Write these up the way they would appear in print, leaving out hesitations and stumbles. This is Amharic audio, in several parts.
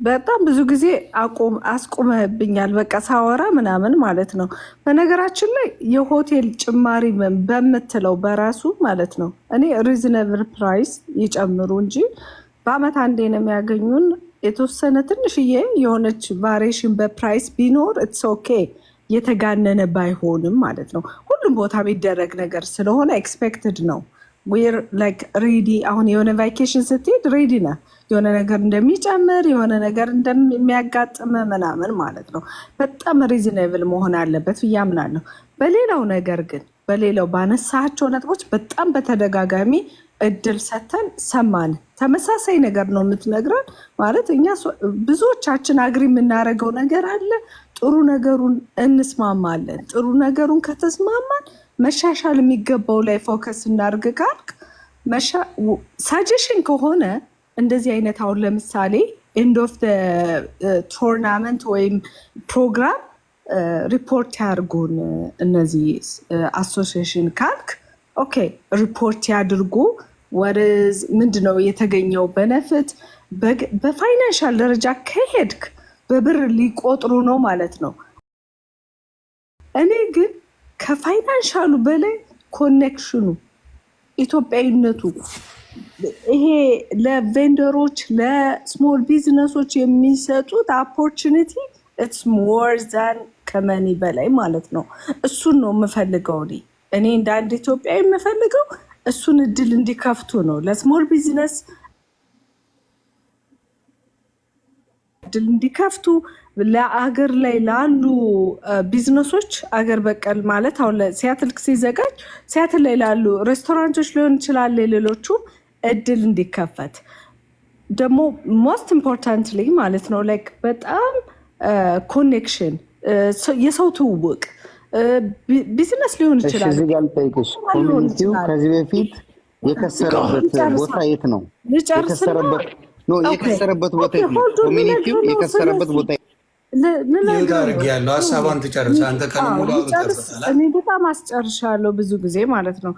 በጣም ብዙ ጊዜ አስቆመህብኛል። በቃ ሳወራ ምናምን ማለት ነው። በነገራችን ላይ የሆቴል ጭማሪ በምትለው በራሱ ማለት ነው እኔ ሪዝነብል ፕራይስ ይጨምሩ እንጂ በአመት አንዴ ነው የሚያገኙን። የተወሰነ ትንሽዬ የሆነች ቫሪዬሽን በፕራይስ ቢኖር ኢትስ ኦኬ፣ የተጋነነ ባይሆንም ማለት ነው። ሁሉም ቦታ የሚደረግ ነገር ስለሆነ ኤክስፔክትድ ነው። ዌር ላይክ ሬዲ። አሁን የሆነ ቫኬሽን ስትሄድ ሬዲ ነህ የሆነ ነገር እንደሚጨምር የሆነ ነገር እንደሚያጋጥም ምናምን ማለት ነው። በጣም ሪዝነብል መሆን አለበት ብዬ አምናለሁ። በሌላው ነገር ግን በሌላው ባነሳቸው ነጥቦች በጣም በተደጋጋሚ እድል ሰተን ሰማን። ተመሳሳይ ነገር ነው የምትነግረን ማለት እኛ ብዙዎቻችን አግሪ የምናደርገው ነገር አለ። ጥሩ ነገሩን እንስማማለን። ጥሩ ነገሩን ከተስማማን መሻሻል የሚገባው ላይ ፎከስ እናድርግ ካልክ ሳጀሽን ከሆነ እንደዚህ አይነት አሁን ለምሳሌ ኤንድ ኦፍ ቶርናመንት ወይም ፕሮግራም ሪፖርት ያድርጉን እነዚህ አሶሲዬሽን ካልክ ኦኬ ሪፖርት ያድርጉ። ወርዝ ምንድነው የተገኘው በነፍት በፋይናንሻል ደረጃ ከሄድክ በብር ሊቆጥሩ ነው ማለት ነው። እኔ ግን ከፋይናንሻሉ በላይ ኮኔክሽኑ ኢትዮጵያዊነቱ ይሄ ለቬንደሮች ለስሞል ቢዝነሶች የሚሰጡት ኦፖርቹኒቲ ኢትስ ሞር ዛን ከመኒ በላይ ማለት ነው። እሱን ነው የምፈልገው እኔ እንደ አንድ ኢትዮጵያዊ የምፈልገው እሱን እድል እንዲከፍቱ ነው። ለስሞል ቢዝነስ እድል እንዲከፍቱ ለአገር ላይ ላሉ ቢዝነሶች አገር በቀል ማለት አሁን ሲያትል ሲዘጋጅ ሲያትል ላይ ላሉ ሬስቶራንቶች ሊሆን ይችላል ሌሎቹ እድል እንዲከፈት ደግሞ ሞስት ኢምፖርታንትሊ ማለት ነው ላይክ በጣም ኮኔክሽን የሰው ትውውቅ ቢዝነስ ሊሆን ይችላል። እዚህ ጋር ልጠይቅሽ፣ ኮሚኒቲው ከዚህ በፊት የከሰረበት ቦታ የት ነው? የከሰረበት ቦታ የት ነው? ኮሚኒቲው የከሰረበት ቦታ ያለው ሀሳቧን ትጨርስ። አንተ ከነሙሉ እኔ በጣም አስጨርሻለሁ ብዙ ጊዜ ማለት ነው።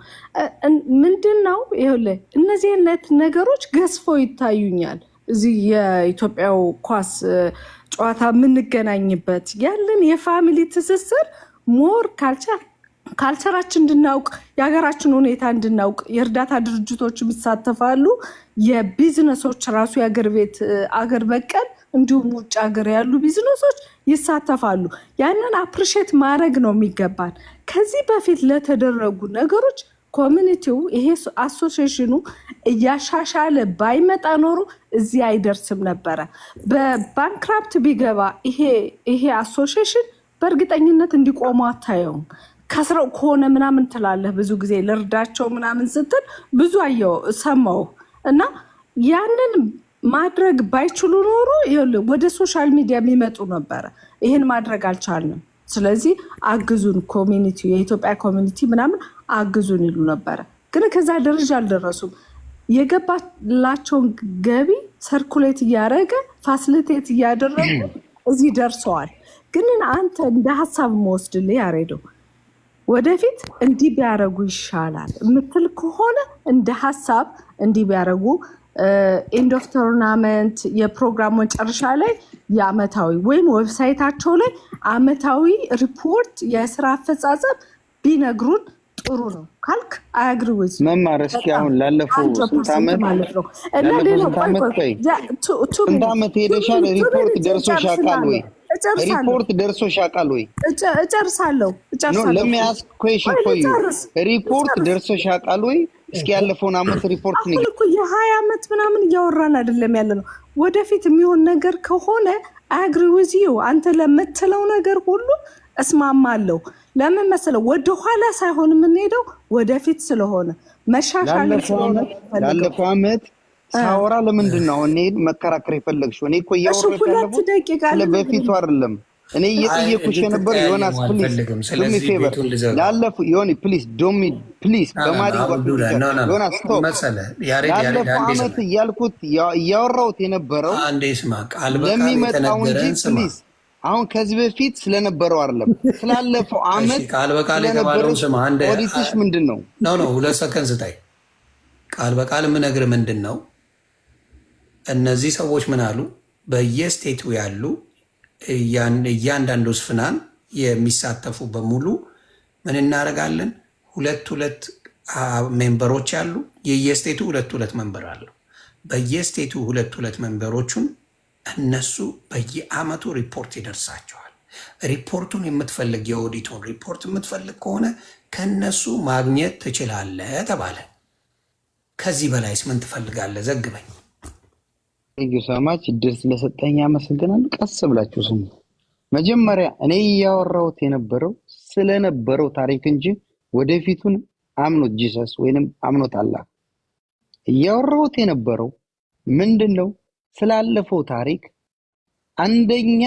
ምንድን ነው ይኸውልህ እነዚህ አይነት ነገሮች ገዝፈው ይታዩኛል። እዚህ የኢትዮጵያው ኳስ ጨዋታ የምንገናኝበት ያለን የፋሚሊ ትስስር ሞር ካልቸራችን እንድናውቅ የሀገራችን ሁኔታ እንድናውቅ የእርዳታ ድርጅቶች ይሳተፋሉ። የቢዝነሶች ራሱ የአገር ቤት አገር በቀል እንዲሁም ውጭ ሀገር ያሉ ቢዝነሶች ይሳተፋሉ። ያንን አፕሪሼት ማድረግ ነው የሚገባን። ከዚህ በፊት ለተደረጉ ነገሮች ኮሚኒቲው ይሄ አሶሲዬሽኑ እያሻሻለ ባይመጣ ኖሮ እዚህ አይደርስም ነበረ። በባንክራፕት ቢገባ ይሄ አሶሲዬሽን በእርግጠኝነት እንዲቆሙ አታየውም። ከስረው ከሆነ ምናምን ትላለህ ብዙ ጊዜ ልርዳቸው ምናምን ስትል ብዙ አየው ሰማው እና ያንን ማድረግ ባይችሉ ኖሮ ወደ ሶሻል ሚዲያ የሚመጡ ነበረ። ይህን ማድረግ አልቻልንም። ስለዚህ አግዙን ኮሚኒቲ የኢትዮጵያ ኮሚኒቲ ምናምን አግዙን ይሉ ነበረ። ግን ከዛ ደረጃ አልደረሱም። የገባላቸውን ገቢ ሰርኩሌት እያደረገ ፋሲሊቴት እያደረጉ እዚህ ደርሰዋል። ግን አንተ እንደ ሀሳብ መወስድልህ ያሬደው ወደፊት እንዲህ ቢያደርጉ ይሻላል የምትል ከሆነ እንደ ሀሳብ እንዲህ ቢያደርጉ ኤንድ ኦፍ ቶርናመንት የፕሮግራም መጨረሻ ላይ የአመታዊ ወይም ዌብሳይታቸው ላይ አመታዊ ሪፖርት የስራ አፈጻጸም ቢነግሩን ጥሩ ነው ካልክ አያግሪ ወዝ መማር እስኪ አሁን ላለፈው ስንት ዓመት ማለት ነው እና ሌላው ስንት ዓመት ሄደሻል? ሪፖርት ደርሶሽ ያውቃል ወይ? ሪፖርት ደርሶሽ ያውቃል ወይ? እጨርሳለሁ ለሚያስ ኩዌሽን ፎር ዩ ሪፖርት ደርሶሽ ያውቃል ወይ? እስኪ ያለፈውን አመት ሪፖርት ነው እኮ የ20 ዓመት ምናምን እያወራን አይደለም ያለ ነው። ወደፊት የሚሆን ነገር ከሆነ አግሪ ዊዝ ዩ አንተ ለምትለው ነገር ሁሉ እስማማለሁ። ለምን መሰለው ወደ ኋላ ሳይሆን የምንሄደው ወደፊት ስለሆነ መሻሻል ስለሆነ ያለፈው አመት ሳወራ ለምንድን ነው እኔ መከራከር የፈለግሽው? እኔ እኮ እያወራሁ ለበፊቱ አይደለም። እኔ እየጠየኩሽ የነበር ዮናስ ፕሊዝ ፌቨር ያለፈው ዮኒ ፕሊዝ በማዲንጎ ዮናስ ስቶፕ ያለፈው አመት እያልኩት እያወራሁት የነበረው ለሚመጣው እንጂ ፕሊዝ አሁን ከዚህ በፊት ስለነበረው አይደለም ስላለፈው አመት ቃል በቃል የተባለው ስማ አንዴ ኦዲትሽ ምንድነው? ነው 2 ሰከንድ ስታይ። ቃል በቃል የምነግርህ ምንድነው እነዚህ ሰዎች ምን አሉ? በየስቴቱ ያሉ እያንዳንዱ ስፍናን የሚሳተፉ በሙሉ ምን እናደርጋለን? ሁለት ሜምበሮች አሉ። የየስቴቱ ሁለት ሜምበር አለው። በየስቴቱ ሁለት ሜምበሮቹን እነሱ በየአመቱ ሪፖርት ይደርሳቸዋል። ሪፖርቱን የምትፈልግ የኦዲቱን ሪፖርት የምትፈልግ ከሆነ ከነሱ ማግኘት ትችላለህ ተባለ። ከዚህ በላይስ ምን ትፈልጋለህ? ዘግበኝ። ሰማች እድል ስለሰጠኝ አመሰግናለሁ። ቀስ ብላችሁ ስሙ። መጀመሪያ እኔ እያወራሁት የነበረው ስለነበረው ታሪክ እንጂ ወደፊቱን አምኖት ጂሰስ ወይንም አምኖት አላህ እያወራሁት የነበረው ምንድነው? ስላለፈው ታሪክ አንደኛ